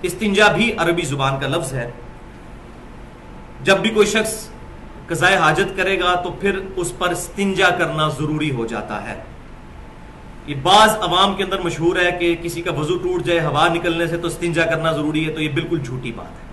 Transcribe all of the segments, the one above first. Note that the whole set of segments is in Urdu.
استنجا بھی عربی زبان کا لفظ ہے. جب بھی کوئی شخص قضائے حاجت کرے گا تو پھر اس پر استنجا کرنا ضروری ہو جاتا ہے. یہ بعض عوام کے اندر مشہور ہے کہ کسی کا وضو ٹوٹ جائے ہوا نکلنے سے تو استنجا کرنا ضروری ہے، تو یہ بالکل جھوٹی بات ہے.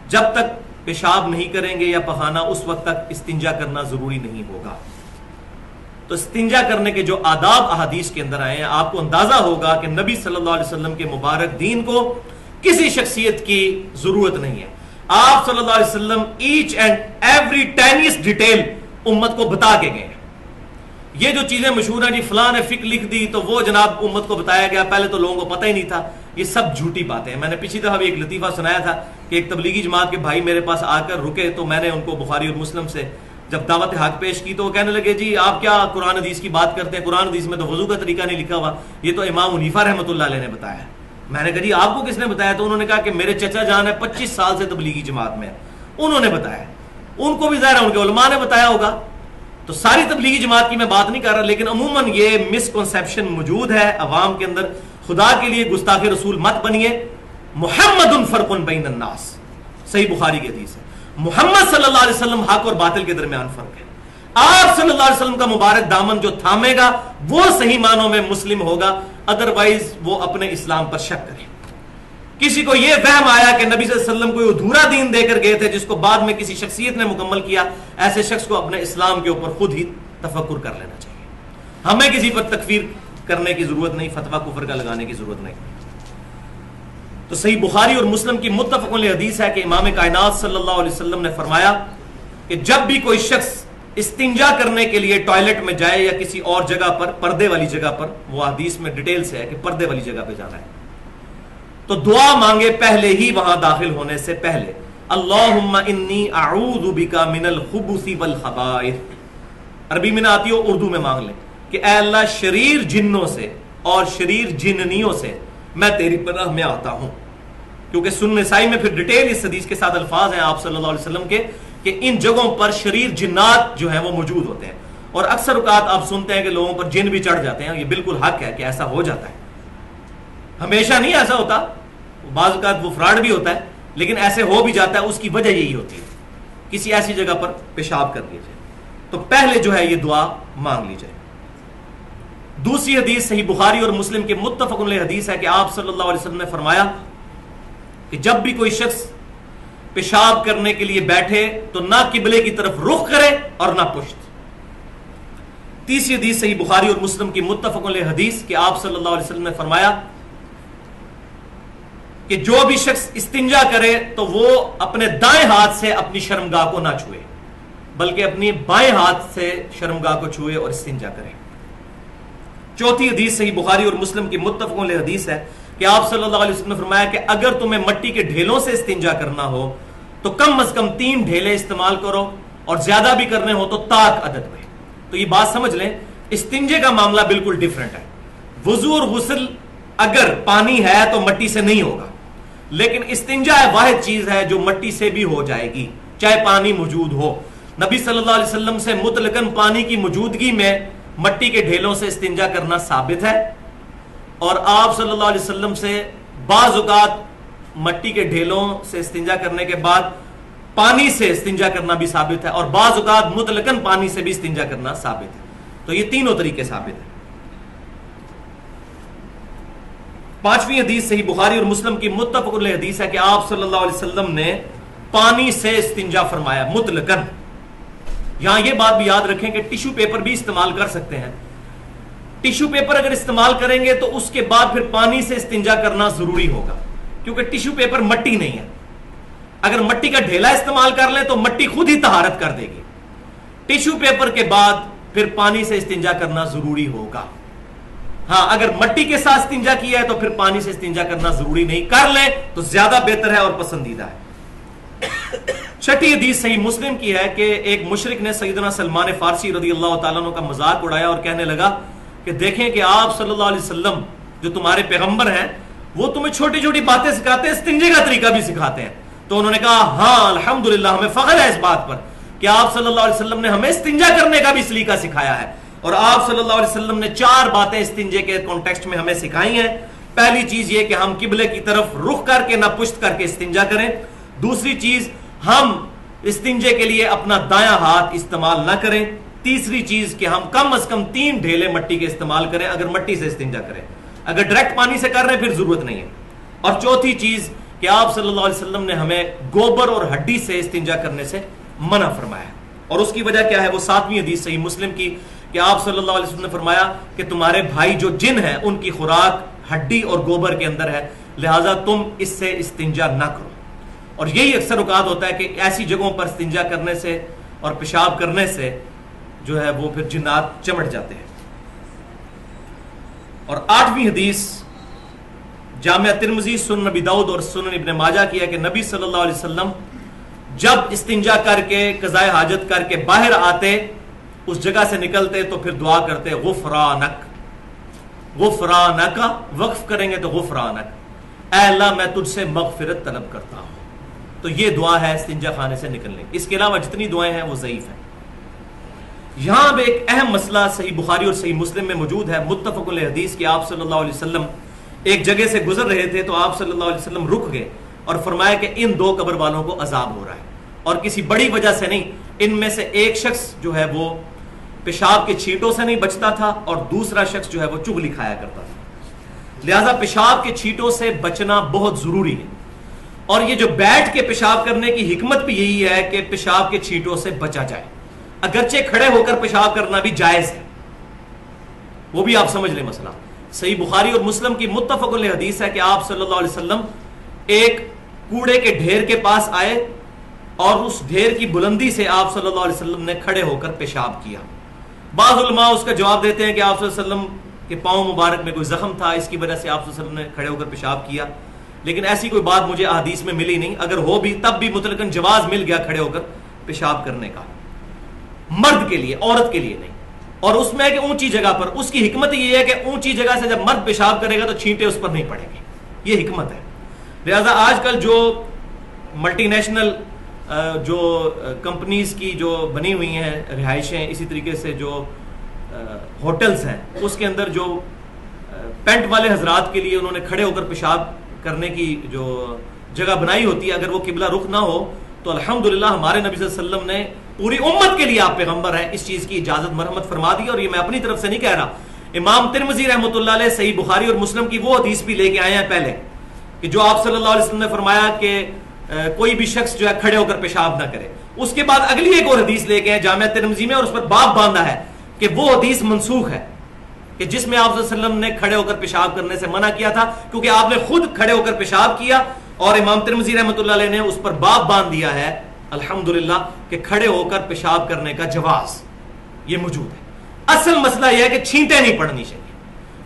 جب تک پیشاب نہیں کریں گے یا پخانہ اس وقت تک استنجا کرنا ضروری نہیں ہوگا. تو استنجا کرنے کے جو آداب احادیث کے اندر آئے ہیں، آپ کو اندازہ ہوگا کہ نبی صلی اللہ علیہ وسلم کے مبارک دین کو کسی شخصیت کی ضرورت نہیں ہے. آپ صلی اللہ علیہ وسلم ایچ اینڈ ایوری ٹینیس ڈیٹیل امت کو بتا کے گئے ہیں. یہ جو چیزیں مشہور ہیں جی فلاں نے فقہ لکھ دی تو وہ جناب امت کو بتایا گیا، پہلے تو لوگوں کو پتہ ہی نہیں تھا، یہ سب جھوٹی باتیں ہیں. میں نے پچھلی دفعہ بھی ایک لطیفہ سنایا تھا کہ ایک تبلیغی جماعت کے بھائی میرے پاس آ کر رکے تو میں نے ان کو بخاری اور مسلم سے جب دعوت حق پیش کی تو وہ کہنے لگے جی آپ کیا قرآن حدیث کی بات کرتے ہیں، قرآن حدیث میں تو وضو کا طریقہ نہیں لکھا ہوا، یہ تو امام حنیفہ رحمۃ اللہ علیہ نے بتایا ہے. میں نے کہا جی آپ کو کس نے بتایا؟ تو انہوں نے کہا کہ میرے چچا جان ہے 25 سال سے تبلیغی جماعت میں، انہوں نے بتایا. ان کو بھی ظاہر ہے ان کے علماء نے بتایا ہوگا. تو ساری تبلیغی جماعت کی میں بات نہیں کر رہا، لیکن عموماً یہ مسکنسیپشن موجود ہے عوام کے اندر. خدا کے لیے گستاخ رسول مت بنیے. محمد فرق بین الناس، صحیح بخاری کی حدیث ہے. محمد صلی اللہ علیہ وسلم حق اور باطل کے درمیان فرق ہے. آپ صلی اللہ علیہ وسلم کا مبارک دامن جو تھامے گا وہ صحیح معنوں میں مسلم ہوگا، ادروائز وہ اپنے اسلام پر شک کرے. کسی کو یہ وہم آیا کہ نبی صلی اللہ علیہ وسلم کوئی ادھورا دین دے کر گئے تھے جس کو بعد میں کسی شخصیت نے مکمل کیا، ایسے شخص کو اپنے اسلام کے اوپر خود ہی تفکر کر لینا چاہیے. ہمیں کسی پر تکفیر کرنے کی ضرورت نہیں، فتویٰ کفر کا لگانے کی ضرورت نہیں. تو صحیح بخاری اور مسلم کی متفق علیہ حدیث ہے کہ امام کائنات صلی اللہ علیہ وسلم نے فرمایا کہ جب بھی کوئی شخص استنجا کرنے کے لیے ٹوائلٹ میں جائے یا کسی اور جگہ پر، پردے والی جگہ پر، وہ حدیث میں ڈیٹیل سے ہے کہ پردے والی جگہ پہ جانا ہے، تو دعا مانگے پہلے ہی وہاں داخل ہونے سے پہلے اللہم انی اعوذ بکا من الخبث والخبائث. عربی میں نہ آتی ہو اردو میں مانگ لیں کہ اے اللہ شریر جنوں سے اور شریر جننیوں سے میں تیری پناہ میں آتا ہوں. کیونکہ سنن نسائی میں پھر ڈیٹیل اس حدیث کے ساتھ الفاظ ہیں آپ صلی اللہ علیہ وسلم کے کہ ان جگہوں پر شریر جنات جو ہیں وہ موجود ہوتے ہیں. اور اکثر اوقات آپ سنتے ہیں کہ لوگوں پر جن بھی چڑھ جاتے ہیں. یہ بالکل حق ہے کہ ایسا ہو جاتا ہے، ہمیشہ نہیں ایسا ہوتا، بعض اوقات وہ فراڈ بھی ہوتا ہے، لیکن ایسے ہو بھی جاتا ہے. اس کی وجہ یہی ہوتی ہے کسی ایسی جگہ پر پیشاب کر لیا جائے تو پہلے جو ہے یہ دعا مانگ لی جائے. دوسری حدیث صحیح بخاری اور مسلم کے متفق علیہ حدیث ہے کہ آپ صلی اللہ علیہ وسلم نے فرمایا کہ جب بھی کوئی شخص پیشاب کرنے کے لیے بیٹھے تو نہ قبلے کی طرف رخ کرے اور نہ پشت. تیسری حدیث صحیح بخاری اور مسلم کی متفق علیہ حدیث کہ آپ صلی اللہ علیہ وسلم نے فرمایا کہ جو بھی شخص استنجا کرے تو وہ اپنے دائیں ہاتھ سے اپنی شرمگاہ کو نہ چھوئے بلکہ اپنی بائیں ہاتھ سے شرمگاہ کو چھوئے اور استنجا کرے. چوتھی حدیث صحیح بخاری اور مسلم کی متفق علیہ حدیث ہے کہ آپ صلی اللہ علیہ وسلم نے فرمایا کہ اگر تمہیں مٹی کے ڈھیلوں سے استنجا کرنا ہو تو کم از کم 3 ڈھیلے استعمال کرو اور زیادہ بھی کرنے ہو تو طاق عدد میں. تو یہ بات سمجھ لیں، استنجے کا معاملہ بالکل ڈیفرنٹ ہے. وضو اور غسل اگر پانی ہے تو مٹی سے نہیں ہوگا، لیکن استنجا واحد چیز ہے جو مٹی سے بھی ہو جائے گی چاہے پانی موجود ہو. نبی صلی اللہ علیہ وسلم سے مطلقاً پانی کی موجودگی میں مٹی کے ڈھیلوں سے استنجا کرنا ثابت ہے، اور آپ صلی اللہ علیہ وسلم سے بعض اوقات مٹی کے ڈھیلوں سے استنجا کرنے کے بعد پانی سے استنجا کرنا بھی ثابت ہے، اور بعض اوقات مطلقاً پانی سے بھی استنجا کرنا ثابت ہے. تو یہ تینوں طریقے ثابت ہیں. پانچویں حدیث صحیح بخاری اور مسلم کی متفق علیہ حدیث ہے کہ آپ صلی اللہ علیہ وسلم نے پانی سے استنجا فرمایا مطلقاً. یہاں یہ بات بھی یاد رکھیں کہ ٹیشو پیپر بھی استعمال کر سکتے ہیں. ٹیشو پیپر اگر استعمال کریں گے تو اس کے بعد پھر پانی سے استنجا کرنا ضروری ہوگا، کیونکہ ٹیشو پیپر مٹی نہیں ہے. اگر مٹی کا ڈھیلا استعمال کر لیں تو مٹی خود ہی طہارت کر دے گی. ٹیشو پیپر کے بعد پھر پانی سے استنجا کرنا ضروری ہوگا. ہاں اگر مٹی کے ساتھ استنجا کیا ہے تو پھر پانی سے استنجا کرنا ضروری نہیں، کر لیں تو زیادہ بہتر ہے اور پسندیدہ ہے. چھٹی حدیث صحیح مسلم کی ہے کہ ایک مشرک نے سیدنا سلمان فارسی رضی اللہ تعالیٰ عنہ کا مذاق اڑایا اور کہنے لگا کہ دیکھیں کہ آپ صلی اللہ علیہ وسلم جو تمہارے پیغمبر ہیں وہ تمہیں چھوٹی چھوٹی باتیں سکھاتے ہیں، استنجے کا طریقہ بھی سکھاتے ہیں. تو انہوں نے کہا ہاں الحمدللہ ہمیں فخر ہے اس بات پر کہ آپ صلی اللہ علیہ وسلم نے ہمیں استنجا کرنے کا بھی سلیقہ سکھایا ہے. اور آپ صلی اللہ علیہ وسلم نے 4 باتیں استنجے کے کانٹیکسٹ میں ہمیں سکھائی ہیں. پہلی چیز یہ کہ ہم قبلے کی طرف رخ کر کے نہ پشت کر کے استنجا کریں. دوسری چیز ہم استنجے کے لیے اپنا دایاں ہاتھ استعمال نہ کریں. تیسری چیز کہ ہم کم از کم 3 ڈھیلے مٹی کے استعمال کریں اگر مٹی سے استنجا کریں. اگر ڈائریکٹ پانی سے کر رہے ہیں پھر ضرورت نہیں ہے. اور چوتھی چیز کہ آپ صلی اللہ علیہ وسلم نے ہمیں گوبر اور ہڈی سے استنجا کرنے سے منع فرمایا. اور اس کی وجہ کیا ہے؟ وہ 7ویں حدیث صحیح مسلم کی کہ آپ صلی اللہ علیہ وسلم نے فرمایا کہ تمہارے بھائی جو جن ہیں ان کی خوراک ہڈی اور گوبر کے اندر ہے، لہٰذا تم اس سے استنجا نہ کرو. اور یہی اکثر اوقات ہوتا ہے کہ ایسی جگہوں پر استنجا کرنے سے اور پیشاب کرنے سے جو ہے وہ پھر جنات چمٹ جاتے ہیں. اور 8ویں حدیث جامعہ ترمذی، سنن نبی داؤد اور سنن ابن ماجہ کی ہے کہ نبی صلی اللہ علیہ وسلم جب استنجا کر کے قضائے حاجت کر کے باہر آتے، اس جگہ سے نکلتے تو پھر دعا کرتے غفرانک. غفرانک وقف کریں گے تو غفرانک، اے اللہ میں تجھ سے مغفرت طلب کرتا ہوں. تو یہ دعا ہے استنجا خانے سے نکلنے. اس کے علاوہ جتنی دعائیں ہیں وہ ضعیف ہیں. یہاں اب ایک اہم مسئلہ صحیح بخاری اور صحیح مسلم میں موجود ہے، متفق علیہ حدیث کہ آپ صلی اللہ علیہ وسلم ایک جگہ سے گزر رہے تھے تو آپ صلی اللہ علیہ وسلم رک گئے اور فرمایا کہ ان 2 قبر والوں کو عذاب ہو رہا ہے، اور کسی بڑی وجہ سے نہیں. ان میں سے ایک شخص جو ہے وہ پیشاب کے چھینٹوں سے نہیں بچتا تھا اور دوسرا شخص جو ہے وہ چغلی کھایا کرتا تھا. لہذا پیشاب کے چھینٹوں سے بچنا بہت ضروری ہے. اور یہ جو بیٹھ کے پیشاب کرنے کی حکمت بھی یہی ہے کہ پیشاب کے چھینٹوں سے بچا جائے. اگرچہ کھڑے ہو کر پیشاب کرنا بھی جائز ہے، وہ بھی آپ سمجھ لیں مسئلہ. صحیح بخاری اور مسلم کی متفق علیہ حدیث ہے کہ آپ صلی اللہ علیہ وسلم ایک کوڑے کے ڈھیر کے پاس آئے اور اس ڈھیر کی بلندی سے آپ صلی اللہ علیہ وسلم نے کھڑے ہو کر پیشاب کیا. بعض علماء اس کا جواب دیتے ہیں کہ آپ صلی اللہ علیہ وسلم کے پاؤں مبارک میں کوئی زخم تھا، اس کی وجہ سے آپ صلی اللہ علیہ وسلم نے کھڑے ہو کر پیشاب کیا. لیکن ایسی کوئی بات مجھے احادیث میں ملی نہیں. اگر ہو بھی تب بھی مطلقاً جواز مل گیا کھڑے ہو کر پیشاب کرنے کا، مرد کے لیے، عورت کے لیے نہیں. اور اس میں ہے کہ اونچی جگہ پر، اس کی حکمت یہ ہے کہ اونچی جگہ سے جب مرد پیشاب کرے گا تو چھینٹے اس پر نہیں پڑیں گے، یہ حکمت ہے. لہذا آج کل جو ملٹی نیشنل جو کمپنیز کی جو بنی ہوئی ہیں رہائشیں، اسی طریقے سے جو ہوٹلز ہیں، اس کے اندر جو پینٹ والے حضرات کے لیے انہوں نے کھڑے ہو کر پیشاب کرنے کی جو جگہ بنائی ہوتی ہے، اگر وہ قبلہ رخ نہ ہو تو الحمدللہ ہمارے نبی صلی اللہ علیہ وسلم نے پوری امت کے لیے، آپ پیغمبر ہیں، اس چیز کی اجازت مرحمت فرما دی. اور یہ میں اپنی طرف سے نہیں کہہ رہا، امام ترمذی رحمۃ اللہ علیہ صحیح بخاری اور مسلم کی وہ حدیث بھی لے کے آئے ہیں پہلے کہ جو آپ صلی اللہ علیہ وسلم نے فرمایا کہ کوئی بھی شخص جو ہے کھڑے ہو کر پیشاب نہ کرے. اس کے بعد اگلی ایک اور حدیث لے کے آئے جامعہ ترمذی میں، اور اس پر باب باندھا ہے کہ وہ حدیث منسوخ ہے کہ جس میں آپ صلی اللہ علیہ وسلم نے کھڑے ہو کر پیشاب کرنے سے منع کیا تھا، کیونکہ آپ نے خود کھڑے ہو کر پیشاب کیا. اور امام ترمذی رحمۃ اللہ علیہ نے اس پر باب باندھ دیا ہے الحمدللہ کہ کھڑے ہو کر پیشاب کرنے کا جواز یہ موجود ہے. اصل مسئلہ یہ ہے کہ چھینٹے نہیں پڑنی چاہیے.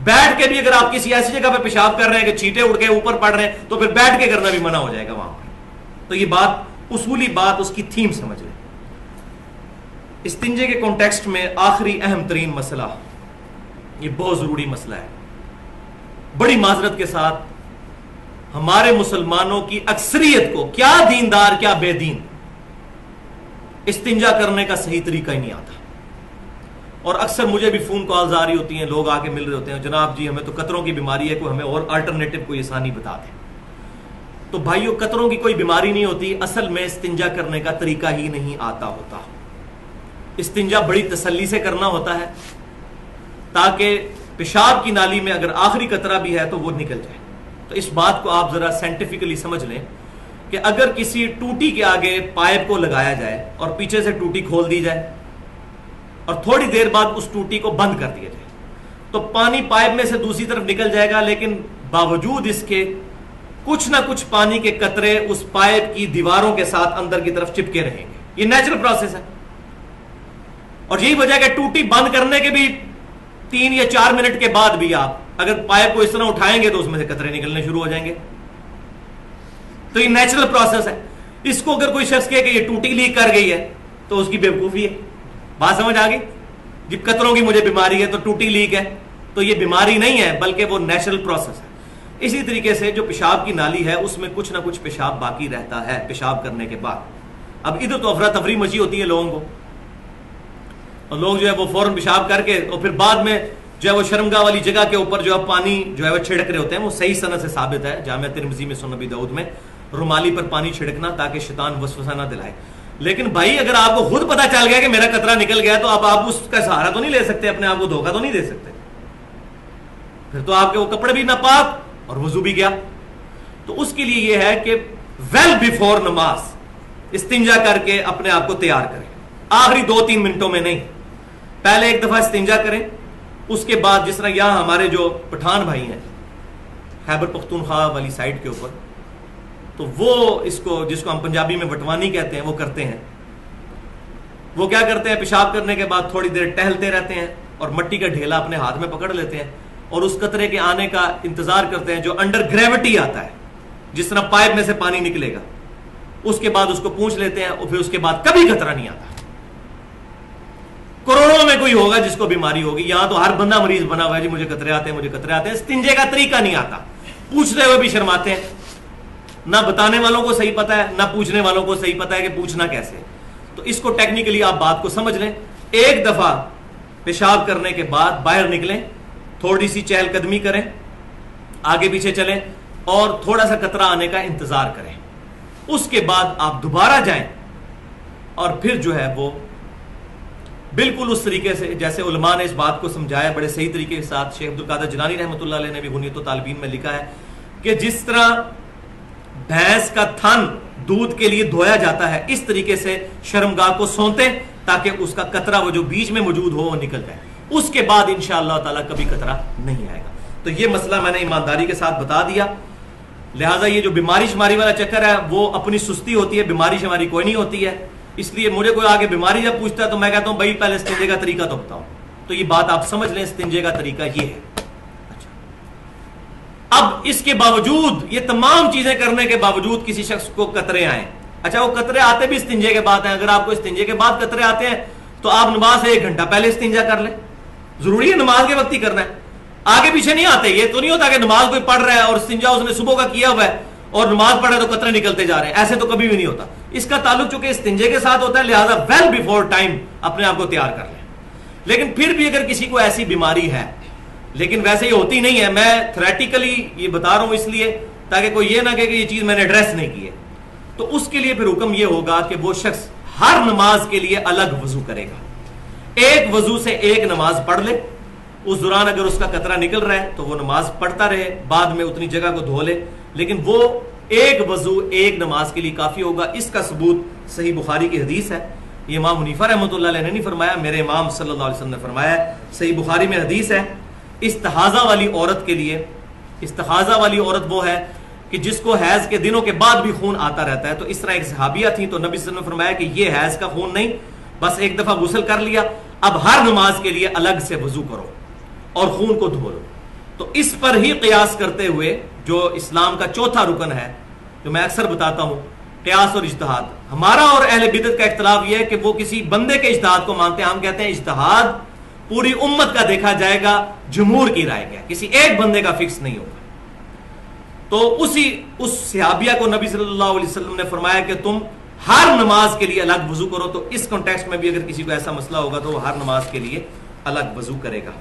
بیٹھ کے بھی اگر آپ کسی ایسی جگہ پہ پیشاب کر رہے ہیں کہ چھینٹے اڑ کے اوپر پڑ رہے ہیں تو پھر بیٹھ کے کرنا بھی منع ہو جائے گا وہاں پر. تو یہ بات اصولی بات، اس کی تھیم سمجھ لیں. استنجے کے کانٹیکسٹ میں آخری اہم ترین مسئلہ، یہ بہت ضروری مسئلہ ہے. بڑی معذرت کے ساتھ ہمارے مسلمانوں کی اکثریت کو، کیا دیندار کیا بے دین، استنجا کرنے کا صحیح طریقہ ہی نہیں آتا. اور اکثر مجھے بھی فون کالز آ رہی ہوتی ہیں، لوگ آ کے مل رہے ہوتے ہیں، جناب جی ہمیں تو قطروں کی بیماری ہے، کوئی ہمیں اور الٹرنیٹو کوئی آسانی بتا دیں. تو بھائیو، قطروں کی کوئی بیماری نہیں ہوتی، اصل میں استنجا کرنے کا طریقہ ہی نہیں آتا ہوتا. استنجا بڑی تسلی سے کرنا ہوتا ہے تاکہ پیشاب کی نالی میں اگر آخری قطرہ بھی ہے تو وہ نکل جائے. تو اس بات کو آپ ذرا سائنٹیفکلی سمجھ لیں کہ اگر کسی ٹوٹی کے آگے پائپ کو لگایا جائے اور پیچھے سے ٹوٹی کھول دی جائے اور تھوڑی دیر بعد اس ٹوٹی کو بند کر دیا جائے تو پانی پائپ میں سے دوسری طرف نکل جائے گا، لیکن باوجود اس کے کچھ نہ کچھ پانی کے قطرے اس پائپ کی دیواروں کے ساتھ اندر کی طرف چپکے رہیں گے. یہ نیچرل پروسیس ہے. اور یہی وجہ کہ ٹوٹی بند کرنے کے بھی 3 یا 4 منٹ کے بعد بھی آپ اگر پائپ کو اس طرح اٹھائیں گے تو اس میں سے قطرے نکلنے شروع ہو جائیں گے. تو یہ نیچرل پروسیس ہے. اس کو اگر کوئی شخص کہے کہ یہ ٹوٹی لیک کر گئی ہے تو اس کی بیوقوفی ہے. بات سمجھ آ گئی؟ جب قطروں کی مجھے بیماری ہے تو ٹوٹی لیک ہے، تو یہ بیماری نہیں ہے بلکہ وہ نیچرل پروسیس ہے. اسی طریقے سے جو پیشاب کی نالی ہے اس میں کچھ نہ کچھ پیشاب باقی رہتا ہے پیشاب کرنے کے بعد. اب ادھر تو افراتفری مچی ہوتی ہے لوگوں کو، اور لوگ جو ہے وہ فوراً پیشاب کر کے اور پھر بعد میں جو ہے وہ شرمگاہ والی جگہ کے اوپر جو ہے پانی جو ہے وہ چھڑک رہے ہوتے ہیں، وہ صحیح سند سے ثابت ہے جامعہ ترمذی میں، سنن ابی داؤد میں، رومالی پر پانی چھڑکنا تاکہ شیطان وسوسہ نہ دلائے۔ لیکن بھائی اگر آپ کو خود پتا چل گیا کہ میرا قطرہ نکل گیا تو اب آپ اس کا سہارا تو نہیں لے سکتے، اپنے آپ کو دھوکہ تو نہیں دے سکتے، پھر تو آپ کے وہ کپڑے بھی ناپاک اور وضو بھی گیا۔ تو اس کے لیے یہ ہے کہ ویل بیفور نماز استنجا کر کے اپنے آپ کو تیار کریں، آخری 2-3 منٹوں میں نہیں، پہلے ایک دفعہ استنجا کریں، اس کے بعد جس طرح یہاں ہمارے جو پٹھان بھائی ہیں خیبر پختونخوا والی سائڈ کے اوپر، تو وہ اس کو جس کو ہم پنجابی میں وٹوانی کہتے ہیں وہ کرتے ہیں۔ وہ کیا کرتے ہیں، پیشاب کرنے کے بعد تھوڑی دیر ٹہلتے رہتے ہیں اور مٹی کا ڈھیلا اپنے ہاتھ میں پکڑ لیتے ہیں اور اس قطرے کے آنے کا انتظار کرتے ہیں جو انڈر گریوٹی آتا ہے، جس طرح پائپ میں سے پانی نکلے گا، اس کے بعد اس کو پوچھ لیتے ہیں اور پھر اس کے بعد کبھی قطرہ نہیں آتا۔ کروڑوں میں کوئی ہوگا جس کو بیماری ہوگی، یہاں تو ہر بندہ مریض بنا ہوا ہے، جی مجھے قطرے آتے ہیں، مجھے قطرے آتے ہیں، استنجے کا طریقہ نہیں آتا، پوچھتے ہوئے بھی شرماتے ہیں، نہ بتانے والوں کو صحیح پتا ہے نہ پوچھنے والوں کو صحیح پتا ہے کہ پوچھنا کیسے ہے۔ تو اس کو ٹیکنیکلی آپ بات کو سمجھ لیں، ایک دفعہ پیشاب کرنے کے بعد باہر نکلیں، تھوڑی سی چہل قدمی کریں، آگے پیچھے چلیں اور تھوڑا سا قطرہ آنے کا انتظار کریں، اس کے بعد آپ دوبارہ جائیں اور پھر جو ہے وہ بالکل اس طریقے سے جیسے علماء نے اس بات کو سمجھایا بڑے صحیح طریقے کے ساتھ، شیخ عبدالقادر جیلانی رحمۃ اللہ علیہ نے بھی غنیۃ الطالبین میں لکھا ہے کہ جس طرح بھینس کا تھن دودھ کے لیے دھویا جاتا ہے، اس طریقے سے شرمگاہ کو سونتے تاکہ اس کا قطرہ وہ جو بیچ میں موجود ہو وہ نکل جائے، اس کے بعد انشاءاللہ تعالیٰ کبھی قطرہ نہیں آئے گا۔ تو یہ مسئلہ میں نے ایمانداری کے ساتھ بتا دیا۔ لہٰذا یہ جو بیماری شماری والا چکر ہے وہ اپنی سستی ہوتی ہے، بیماری شماری کوئی نہیں ہوتی ہے، اس لیے مجھے کوئی آگے بیماری جب پوچھتا ہے تو میں کہتا ہوں بھائی پہلے استنجے کا طریقہ تو بتاؤ، تو یہ بات آپ سمجھ لیں، استنجے کا طریقہ یہ ہے۔ اب اس کے باوجود یہ تمام چیزیں کرنے کے باوجود کسی شخص کو قطرے آئیں، اچھا وہ قطرے آتے بھی استنجے کے بعد ہیں، اگر آپ کو استنجے کے بعد قطرے آتے ہیں تو آپ نماز سے 1 گھنٹہ پہلے استنجا کر لیں، ضروری ہے نماز کے وقت ہی کرنا ہے، آگے پیچھے نہیں آتے۔ یہ تو نہیں ہوتا کہ نماز کوئی پڑھ رہا ہے اور استنجا اس نے صبح کا کیا ہوا ہے اور نماز پڑھا تو قطرے نکلتے جا رہے ہیں، ایسے تو کبھی بھی نہیں ہوتا۔ اس کا تعلق چونکہ استنجے کے ساتھ ہوتا ہے، لہذا ویل بیفور ٹائم اپنے آپ کو تیار کر لیں۔ لیکن پھر بھی اگر کسی کو ایسی بیماری ہے، لیکن ویسے یہ ہوتی نہیں ہے، میں تھریٹیکلی یہ بتا رہا ہوں اس لیے تاکہ کوئی یہ نہ کہے کہ یہ چیز میں نے ایڈریس نہیں کی ہے، تو اس کے لیے پھر حکم یہ ہوگا کہ وہ شخص ہر نماز کے لیے الگ وضو کرے گا، ایک وضو سے ایک نماز پڑھ لے، اس دوران اگر اس کا قطرہ نکل رہا ہے تو وہ نماز پڑھتا رہے، بعد میں اتنی جگہ کو دھو لے، لیکن وہ ایک وضو ایک نماز کے لیے کافی ہوگا۔ اس کا ثبوت صحیح بخاری کی حدیث ہے، یہ امام حنیفہ رحمۃ اللہ علیہ نے نہیں فرمایا، میرے امام صلی اللہ علیہ وسلم نے فرمایا ہے، صحیح بخاری میں حدیث ہے۔ استحاضہ والی عورت کے لیے، استحاضہ والی عورت وہ ہے کہ جس کو حیض کے دنوں کے بعد بھی خون آتا رہتا ہے، تو اس طرح ایک صحابیہ تھی تو نبی صلی اللہ علیہ وسلم نے فرمایا کہ یہ حیض کا خون نہیں، بس ایک دفعہ غسل کر لیا، اب ہر نماز کے لیے الگ سے وضو کرو اور خون کو دھو لو۔ تو اس پر ہی قیاس کرتے ہوئے جو اسلام کا چوتھا رکن ہے جو میں اکثر بتاتا ہوں، قیاس اور اجتہاد، ہمارا اور اہل بدعت کا اختلاف یہ ہے کہ وہ کسی بندے کے اجتہاد کو مانتے ہیں، ہم کہتے ہیں اجتہاد پوری امت کا دیکھا جائے گا، جمہور کی رائے کیا، کسی ایک بندے کا فکس نہیں ہوگا۔ تو اس صحابیہ کو نبی صلی اللہ علیہ وسلم نے فرمایا کہ تم ہر نماز کے لیے الگ وضو کرو، تو اس کانٹیکسٹ میں بھی اگر کسی کو ایسا مسئلہ ہوگا تو وہ ہر نماز کے لیے الگ وضو کرے گا۔